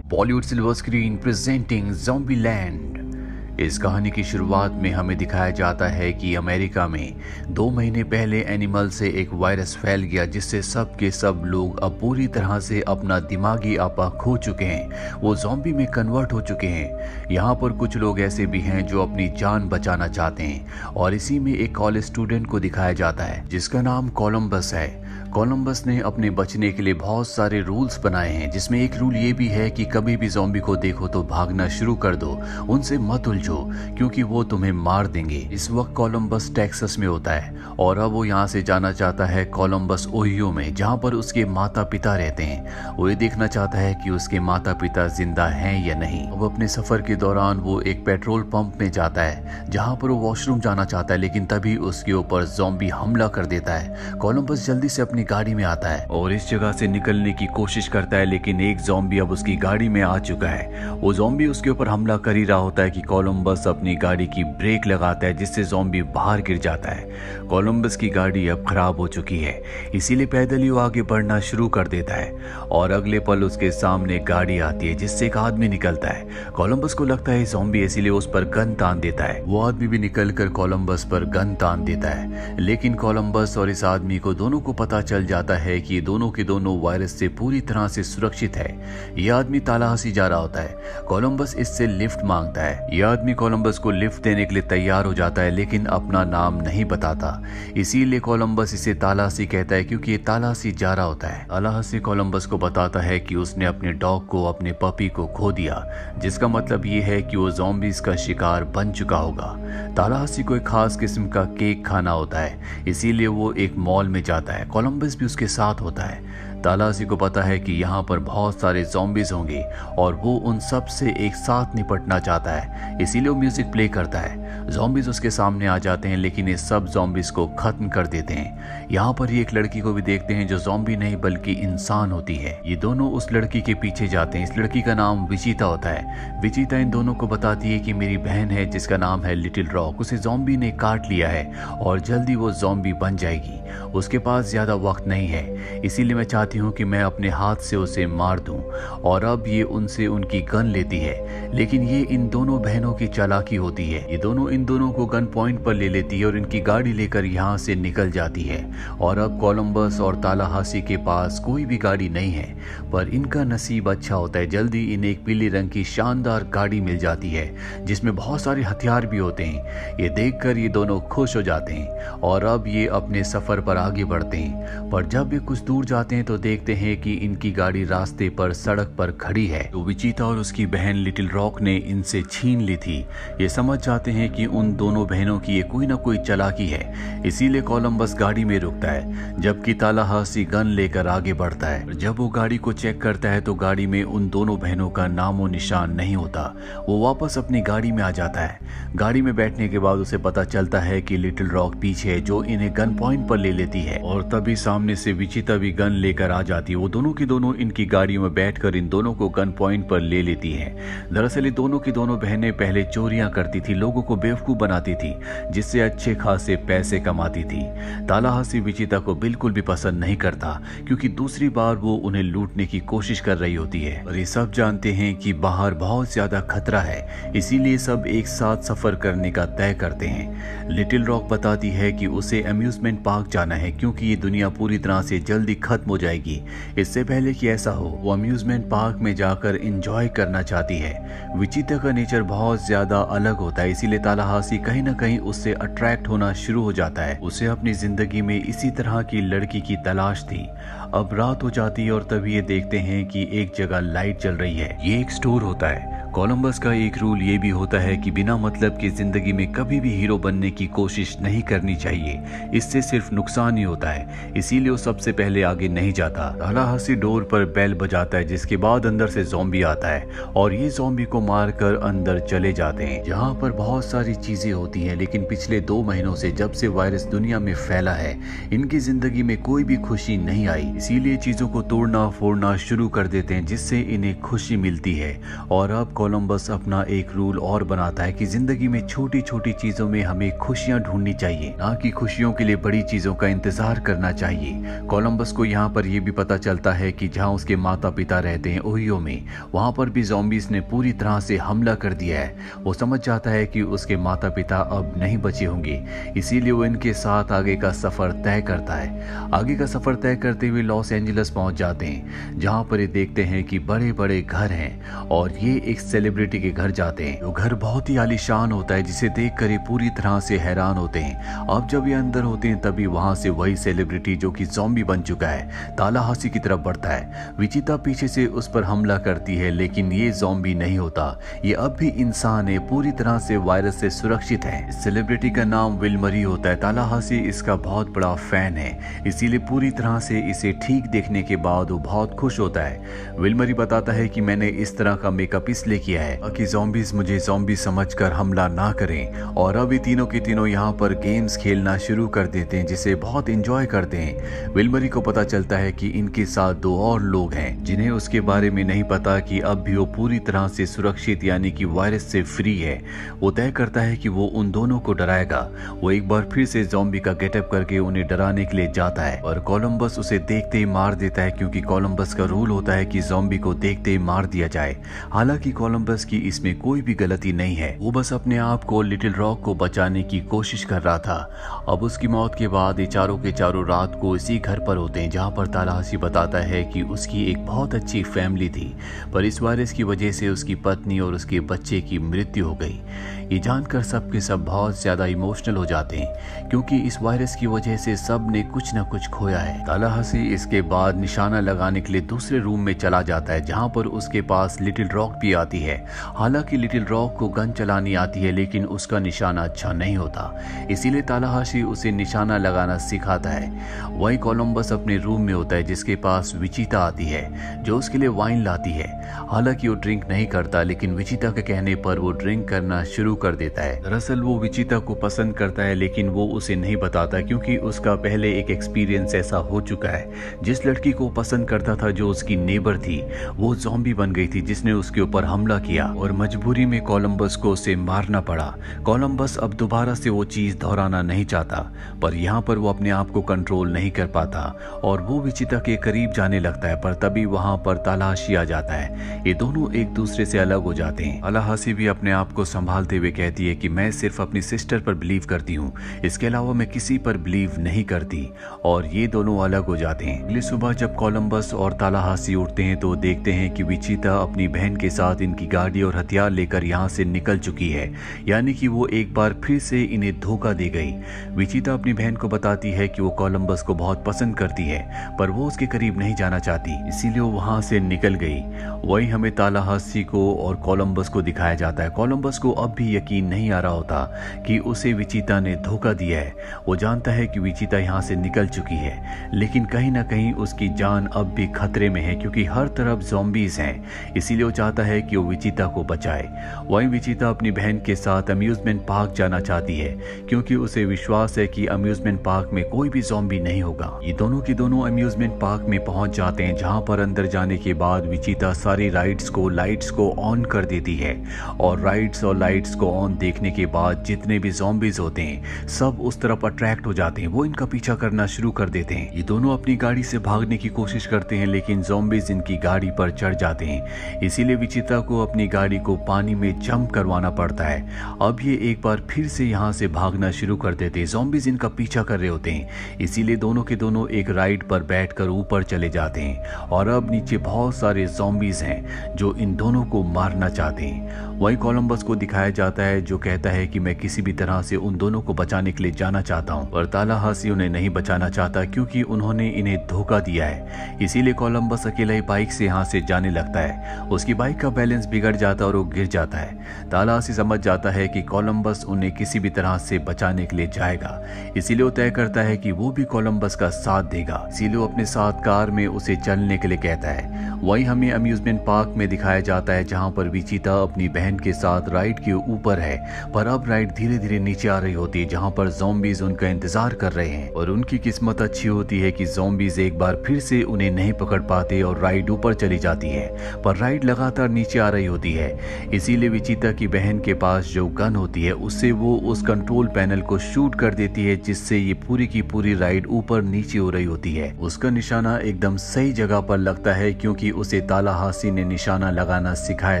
Bollywood silver screen presenting Zombieland. इस कहानी की शुरुआत में हमें दिखाया जाता है कि अमेरिका में 2 महीने पहले एनिमल से एक वायरस फैल गया जिससे सब के सब लोग अब पूरी तरह से अपना दिमागी आपा खो चुके हैं। वो ज़ॉम्बी में कन्वर्ट हो चुके हैं। यहाँ पर कुछ लोग ऐसे भी हैं जो अपनी जान बचाना चाहते हैं और इसी में एक कॉलेज स्टूडेंट को दिखाया जाता है जिसका नाम कोलंबस है। कोलंबस ने अपने बचने के लिए बहुत सारे रूल्स बनाए हैं, जिसमें एक रूल ये भी है कि कभी भी ज़ॉम्बी को देखो तो भागना शुरू कर दो, उनसे मत उलझो क्योंकि वो तुम्हें मार देंगे। इस वक्त कोलंबस टेक्सास में होता है और अब वो यहाँ से जाना चाहता है कोलंबस ओहियो में, जहाँ पर उसके माता पिता रहते हैं। वो ये देखना चाहता है कि उसके माता पिता जिंदा हैं या नहीं। अब अपने सफर के दौरान वो एक पेट्रोल पंप में जाता है जहाँ पर वो वॉशरूम जाना चाहता है, लेकिन तभी उसके ऊपर ज़ॉम्बी हमला कर देता है। कोलंबस जल्दी से अपनी गाड़ी में आता है और इस जगह से निकलने की कोशिश करता है, लेकिन एक ज़ॉम्बी अब उसकी गाड़ी में आ चुका है। वो ज़ॉम्बी उसके ऊपर हमला कर ही रहा होता है कि कोलंबस अपनी गाड़ी की ब्रेक लगाता है, जिससे ज़ॉम्बी बाहर गिर जाता है। कोलंबस की गाड़ी अब खराब हो चुकी है, इसीलिए पैदल ही वो आगे बढ़ना शुरू कर देता है और अगले पल उसके सामने गाड़ी आती है जिससे एक आदमी निकलता है। कोलंबस को लगता है ज़ॉम्बी, इसीलिए उस पर गन तान देता है। वो आदमी भी निकलकर कोलंबस पर गन तान देता है, लेकिन कोलंबस और इस आदमी को दोनों को पता चल जाता है कि ये दोनों के दोनों वायरस से पूरी तरह से सुरक्षित है। ये आदमी तालाहासी जा रहा होता है। कोलंबस इससे लिफ्ट मांगता है। ये आदमी कोलंबस को लिफ्ट देने के लिए तैयार हो जाता है, लेकिन अपना नाम नहीं बताता। इसीलिए कोलंबस इसे तालाहासी कहता है क्योंकि ये तालाहासी जा रहा होता है। तालाहासी कोलंबस को बताता है कि उसने अपने डॉग को, अपने पपी को खो दिया, जिसका मतलब ये है कि वो ज़ॉम्बीज़ का शिकार बन चुका होगा। तालाहासी को एक खास किस्म का केक खाना होता है, इसीलिए वो एक मॉल में जाता है। कोलंबस भी उसके साथ होता है। तालाहासी को पता है कि यहाँ पर बहुत सारे ज़ॉम्बीज़ होंगे और वो उन सब से एक साथ निपटना चाहता है, इसीलिए वो म्यूजिक प्ले करता है। ज़ॉम्बीज़ उसके सामने आ जाते हैं, लेकिन ये सब ज़ॉम्बीज़ को खत्म कर देते हैं। यहाँ पर ये एक लड़की को भी देखते हैं जो ज़ॉम्बी नहीं बल्कि इंसान होती है। ये दोनों उस लड़की के पीछे जाते हैं। इस लड़की का नाम विचिता होता है। विचिता इन दोनों को बताती है कि मेरी बहन है जिसका नाम है लिटिल रॉक, उसे ज़ॉम्बी ने काट लिया है और जल्दी वो ज़ॉम्बी बन जाएगी। उसके पास ज़्यादा वक्त नहीं है, इसीलिए मैं चाहती हूँ कि मैं अपने हाथ से उसे मार दूं। और अब ये उनसे उनकी गन लेती है, लेकिन ये इन दोनों बहनों की चालाकी होती है। ये दोनों इन दोनों को गन पॉइंट पर ले लेती है और इनकी गाड़ी लेकर यहाँ से निकल जाती है। और अब कोलंबस और तालाहासी के पास कोई भी गाड़ी नहीं है, पर इनका नसीब अच्छा होता है। जल्दी इन्हें एक पीले रंग की शानदार गाड़ी मिल जाती है जिसमें बहुत सारे हथियार भी होते हैं। ये देखकर ये दोनों खुश हो जाते हैं और अब ये अपने सफर पर आगे बढ़ते हैं। पर जब ये कुछ दूर जाते हैं तो देखते हैं कि इनकी गाड़ी रास्ते पर सड़क पर खड़ी है, तो विचिता और उसकी बहन लिटिल रॉक ने इनसे छीन ली थी। ये समझ जाते हैं कि उन दोनों बहनों की ये कोई ना कोई चालाकी है, इसीलिए कोलंबस गाड़ी में रुकता है जबकि तालाहासी गन लेकर आगे बढ़ता है। जब वो गाड़ी को चेक करता है तो गाड़ी में उन दोनों बहनों का नामो निशान नहीं होता। वो वापस अपनी गाड़ी में आ जाता है। गाड़ी में बैठने के बाद उसे पता चलता है कि लिटिल रॉक पीछे है, जो इन्हें गन पॉइंट पर ले लेती है और तभी सामने से विचिता भी गन लेकर आ जाती है। वो दोनों की दोनों इनकी गाड़ियों में बैठकर इन दोनों को गन पॉइंट पर ले लेती है। दरअसल ये दोनों की दोनों बहनें पहले चोरियां करती थी, लोगों को बेवकूफ बनाती थी, जिससे अच्छे खासे पैसे कमाती थी। तालाहासी विचिता को बिल्कुल भी पसंद नहीं करता क्योंकि दूसरी बार वो उन्हें लूटने की कोशिश कर रही होती है। और ये सब जानते हैं कि बाहर बहुत ज्यादा खतरा है, इसीलिए सब एक साथ सफर करने का तय करते हैं। लिटिल रॉक बताती है कि उसे अम्यूजमेंट पार्क जाना है क्योंकि ये दुनिया पूरी तरह से जल्दी खत्म हो जाएगी। इससे पहले कि ऐसा हो, वो अम्यूजमेंट पार्क में जाकर एंजॉय करना चाहती है। विचिता का नेचर बहुत ज्यादा अलग होता है, इसीलिए तालाहासी कहीं ना कहीं उससे अट्रैक्ट होना शुरू हो जाता है। उसे अपनी जिंदगी में इसी तरह की लड़की की तलाश थी। अब रात हो जाती है और तभी ये देखते हैं कि एक जगह लाइट जल रही है। ये एक स्टोर होता है। कोलंबस का एक रूल ये भी होता है कि बिना मतलब की जिंदगी में कभी भी हीरो बनने की कोशिश नहीं करनी चाहिए, इससे सिर्फ नुकसान ही होता है। इसीलिए वो सबसे पहले आगे नहीं जाता। तालाहासी डोर पर बेल बजाता है, जिसके बाद अंदर से ज़ॉम्बी आता है और ये ज़ॉम्बी को मारकर अंदर चले जाते हैं, जहाँ पर बहुत सारी चीजें होती हैं। लेकिन पिछले 2 महीनों से जब से वायरस दुनिया में फैला है, इनकी जिंदगी में कोई भी खुशी नहीं आई, इसीलिए चीजों को तोड़ना फोड़ना शुरू कर देते हैं जिससे इन्हें खुशी मिलती है। और अब कोलंबस अपना एक रूल और बनाता है कि जिंदगी में छोटी छोटी चीजों में हमें खुशियां ढूंढनी चाहिए, ना कि खुशियों के लिए बड़ी चीजों का इंतजार करना चाहिए। कोलंबस को यहाँ पर यह भी पता चलता है कि जहाँ उसके माता पिता रहते हैं ओहियो में, वहां पर भी ज़ॉम्बीज़ ने पूरी तरह से हमला कर दिया है। वो समझ जाता है कि उसके माता पिता अब नहीं बचे होंगे, इसीलिए वो इनके साथ आगे का सफर तय करता है। आगे का सफर तय करते हुए लॉस एंजलिस पहुंच जाते हैं, जहां पर ये देखते हैं कि बड़े बड़े घर हैं और ये एक सेलिब्रिटी के घर जाते हैं। वो घर बहुत ही आलीशान होता है, जिसे देखकर ये पूरी तरह से हैरान होते हैं। अब जब ये अंदर होते हैं तभी वहां से वही सेलिब्रिटी जो कि ज़ॉम्बी बन चुका है तालाहासी की तरफ बढ़ता है। विचिता पीछे से उस पर हमला करती है, लेकिन ये ज़ॉम्बी नहीं होता, ये अब भी इंसान है, पूरी तरह से वायरस से सुरक्षित है। सेलिब्रिटी का नाम विल मरी होता है। तालाहासी इसका बहुत बड़ा फैन है, इसीलिए पूरी तरह से इसे ठीक देखने के बाद वो बहुत खुश होता है। विल मरी बताता है कि मैंने इस तरह का मेकअप इसलिए किया है ताकि ज़ॉम्बीज मुझे ज़ॉम्बी समझकर हमला ना करें। और अब ये तीनों के तीनों यहाँ पर गेम्स खेलना शुरू कर देते हैं, जिसे बहुत एंजॉय करते हैं। विल मरी को पता चलता है कि इनके साथ दो और लोग हैं जिन्हें उसके बारे में नहीं पता कि अब भी वो पूरी तरह से सुरक्षित यानी कि वायरस से फ्री है। वो तय करता है कि वो उन दोनों को डराएगा। वो एक बार फिर से ज़ॉम्बी का गेटअप करके उन्हें डराने के लिए जाता है और कोलंबस उसे देखते ही मार देता है, क्योंकि कोलंबस का रूल होता है कि ज़ॉम्बी को देखते ही मार दिया जाए। हालांकि कोलंबस की इसमें कोई भी गलती नहीं है, वो बस अपने आप को लिटिल रॉक को बचाने की कोशिश कर रहा था। अब उसकी मौत के बाद ये चारों के चारों रात को इसी घर पर होते हैं, जहाँ पर तालाहासी बताता है कि उसकी एक बहुत अच्छी फैमिली थी, पर इस वायरस की वजह से उसकी पत्नी और उसके बच्चे की मृत्यु हो गई। ये जानकर सब के सब बहुत ज्यादा इमोशनल हो जाते हैं, क्योंकि इस वायरस की वजह से सब ने कुछ न कुछ खोया है। तालाहासी इसके बाद निशाना लगाने के लिए दूसरे रूम में चला जाता है, जहां पर उसके पास लिटिल रॉक भी आती है। हालांकि लिटिल रॉक को गन चलानी आती है, लेकिन उसका निशाना अच्छा नहीं होता, इसीलिए तालाहासी उसे निशाना लगाना सिखाता है। वहीं कोलंबस अपने रूम में होता है, जिसके पास विचिता आती है जो उसके लिए वाइन लाती है। हालांकि वो ड्रिंक नहीं करता, लेकिन विचिता के कहने पर वो ड्रिंक करना शुरू कर देता है। दरअसल वो विचिता को पसंद करता है, लेकिन वो उसे नहीं बताता, क्योंकि उसका पहले एक एक्सपीरियंस ऐसा हो चुका है। जिस लड़की को पसंद करता था जो उसकी नेबर थी, वो ज़ॉम्बी बन गई थी, जिसने उसके ऊपर हमला किया और मजबूरी में कोलंबस को उसे मारना पड़ा। कोलंबस अब दोबारा से वो चीज दोहराना नहीं चाहता, पर यहाँ पर वो अपने आप को कंट्रोल नहीं कर पाता और वो विचिता के करीब जाने लगता है, पर तभी वहां पर तालाहासी आ जाता है। ये दोनों एक दूसरे से अलग हो जाते हैं। तालाहासी भी अपने आप को संभालते हुए कहती है कि मैं सिर्फ अपनी सिस्टर पर बिलीव करती हूँ, इसके अलावा मैं किसी पर बिलीव नहीं करती, और ये दोनों अलग हो जाते हैं। अगली सुबह जब कोलंबस और तालाहासी उठते हैं तो देखते हैं कि विचिता अपनी बहन के साथ इनकी गाड़ी और हथियार लेकर यहाँ से निकल चुकी है, यानी कि वो एक बार फिर से इन्हें धोखा दे गई। विचिता अपनी बहन को बताती है कि वो कोलंबस को बहुत पसंद करती है, पर वो उसके करीब नहीं जाना चाहती, इसीलिए वो वहां से निकल गई। वही हमें तालाहासी को और कोलंबस को दिखाया जाता है। कोलंबस को अब भी यकीन नहीं आ रहा होता कि उसे विचिता ने धोखा दिया है। वो जानता है कि विचिता यहाँ से निकल चुकी है, लेकिन कहीं ना कहीं उसकी जान अब भी खतरे में है, क्योंकि हर तरफ ज़ॉम्बीज हैं, इसीलिए वो चाहता है कि वो विचिता को बचाए। वहीं विचिता अपनी बहन के साथ अम्यूजमेंट पार्क जाना चाहती है, क्योंकि उसे विश्वास है कि अम्यूजमेंट पार्क में कोई भी ज़ॉम्बी नहीं होगा। ये दोनों के दोनों अम्यूजमेंट पार्क में पहुंच जाते हैं, जहां पर अंदर जाने के बाद विचिता सारी लाइट्स को ऑन कर देती है, और राइड्स और लाइट्स को ऑन देखने के बाद जितने भी ज़ॉम्बीज होते हैं सब उस तरफ अट्रैक्ट हो जाते हैं। वो इनका पीछा करना शुरू कर देते हैं। ये दोनों अपनी गाड़ी से भागने की कोशिश करते हैं, लेकिन ज़ॉम्बीज इनकी गाड़ी पर चढ़ जाते हैं, इसीलिए विचिता को अपनी गाड़ी को पानी में जंप करवाना पड़ता है। अब ये एक बार फिर से यहाँ से भागना शुरू कर देते हैं। ज़ॉम्बीज इनका पीछा कर रहे होते हैं, इसीलिए दोनों के दोनों एक राइड पर बैठकर ऊपर चले जाते हैं, और अब नीचे बहुत सारे ज़ॉम्बीज हैं जो इन दोनों को मारना चाहते हैं। वहीं कोलंबस को दिखाया जाता है, जो कहता है कि मैं किसी भी तरह से उन दोनों को बचाने के लिए जाना चाहता हूं, पर तालाहासी उन्हें नहीं बचाना चाहता, क्योंकि उन्होंने इन्हें धोखा दिया है। इसीलिए कोलंबस अकेला ही बाइक से यहाँ से जाने लगता है। उसकी बाइक का बैलेंस बिगड़ जाता है और वो गिर जाता है। तालाहासी समझ जाता है कि कोलंबस उन्हें किसी भी तरह से बचाने के लिए जाएगा, इसीलिए वो तय करता है कि वो भी कोलंबस का साथ देगा। इसीलिए वो अपने साथ कार में उसे चलने के लिए कहता है। वहीं हमें अम्यूजमेंट पार्क में दिखाया जाता है, जहाँ पर विचिता अपनी बहन के साथ राइड के ऊपर है, पर अब राइड धीरे धीरे नीचे आ रही होती है जहाँ पर ज़ॉम्बीज उनका इंतजार कर रहे हैं। और उनकी किस्मत अच्छी होती है कि ज़ॉम्बीज एक बार फिर से उन्हें नहीं पकड़ पाते और राइड ऊपर चली जाती है, पर राइड लगातार नीचे आ रही होती है। इसीलिए विचिता की बहन के पास जो गन होती है उससे वो उस कंट्रोल पैनल को शूट कर देती है, जिससे ये पूरी की पूरी राइड ऊपर नीचे हो रही होती है। उसका निशाना एकदम सही जगह पर लगता है क्योंकि उसे तालाहासी ने निशाना लगाना सिखाया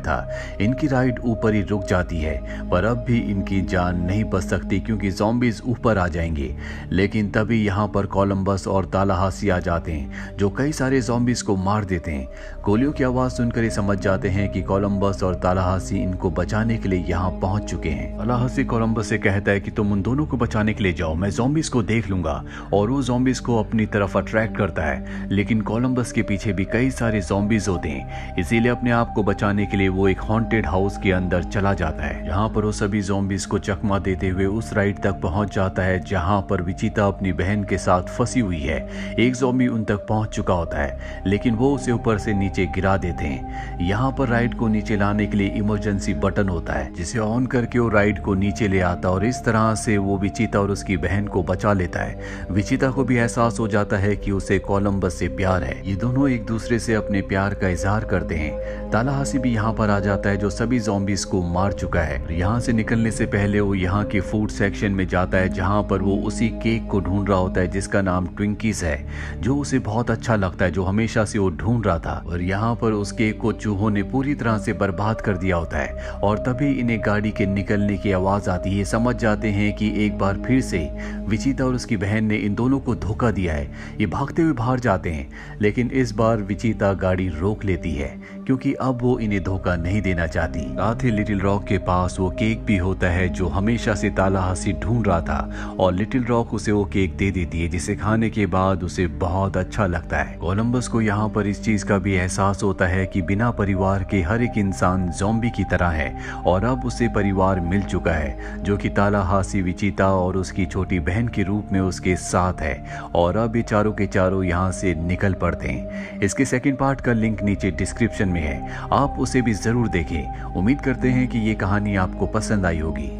था। इनकी राइड ऊपर ही रुक जाती है, पर अब भी इनकी जान नहीं बच सकती क्योंकि ज़ॉम्बीज ऊपर आ जाएंगे। लेकिन तभी यहाँ पर कोलंबस और तालाहासी आ जाते हैं जो कई सारे ज़ॉम्बीज को मार देते हैं। गोलियों की आवाज़ सुनकर ये समझ जाते हैं कि कोलंबस और तालाहासी इनको बचाने के लिए यहाँ पहुंच चुके हैं। तालाहासी कोलंबस से कहता है कि तुम उन दोनों को बचाने के लिए जाओ, मैं ज़ॉम्बीज को देख लूंगा, और वो ज़ॉम्बीज को अपनी तरफ अट्रैक्ट करता है। लेकिन कोलंबस के पीछे भी कई सारे ज़ॉम्बीज होते हैं, इसीलिए अपने आप को बचाने के लिए वो एक हॉन्टेड हाउस के अंदर चला जाता है। यहाँ पर वो सभी ज़ॉम्बीज को चकमा देते हुए उस राइड तक पहुंच जाता है जहाँ पर विचिता अपनी बहन के साथ फंसी हुई है। एक ज़ॉम्बी उन तक पहुंच चुका होता है, लेकिन वो उसे ऊपर से नीचे गिरा देते हैं। यहाँ पर राइड को नीचे लाने के लिए इमरजेंसी बटन होता है, जिसे ऑन करके वो राइड को नीचे ले आता है और इस तरह से वो विचिता और उसकी बहन को बचा लेता है। विचिता को भी एहसास हो जाता है कि उसे कोलंबस से प्यार है। ये दोनों एक दूसरे से अपने प्यार का इजहार करते हैं। तालाहासी भी यहाँ पर आ जाता है जो सभी ज़ॉम्बीज को मार चुका है। यहाँ से निकलने से पहले वो यहाँ के फूड सेक्शन में जाता है जहाँ पर वो उसी केक को ढूंढ रहा होता है जिसका नाम ट्विंकीज है, जो उसे बहुत अच्छा लगता है, जो हमेशा से वो ढूंढ रहा था। और यहाँ पर उस केक को चूहों ने पूरी तरह से बर्बाद कर दिया होता है और तभी इन्हें गाड़ी के निकलने की आवाज आती है। समझ जाते हैं कि एक बार फिर से विचिता और उसकी बहन ने इन दोनों को धोखा दिया है। ये भागते हुए बाहर जाते हैं, लेकिन इस बार विचिता गाड़ी रोक लेती है क्योंकि अब वो इन्हें धोखा नहीं देना चाहती। साथ ही लिटिल रॉक के पास वो केक भी होता है जो हमेशा से तालाहासी ढूंढ रहा था, और लिटिल रॉक उसे वो केक दे देती है जिसे खाने के बाद उसे बहुत अच्छा लगता है। कोलंबस को यहाँ पर इस चीज का भी एहसास होता है कि बिना परिवार के हर एक इंसान ज़ॉम्बी की तरह है, और अब उसे परिवार मिल चुका है जो कि तालाहासी, विचिता और उसकी छोटी बहन के रूप में उसके साथ है। और अब ये चारों के चारों यहाँ से निकल पड़ते हैं। इसके सेकंड पार्ट का लिंक नीचे डिस्क्रिप्शन में है, आप उसे भी जरूर देखें। उम्मीद करते हैं कि ये कहानी आपको पसंद आई होगी।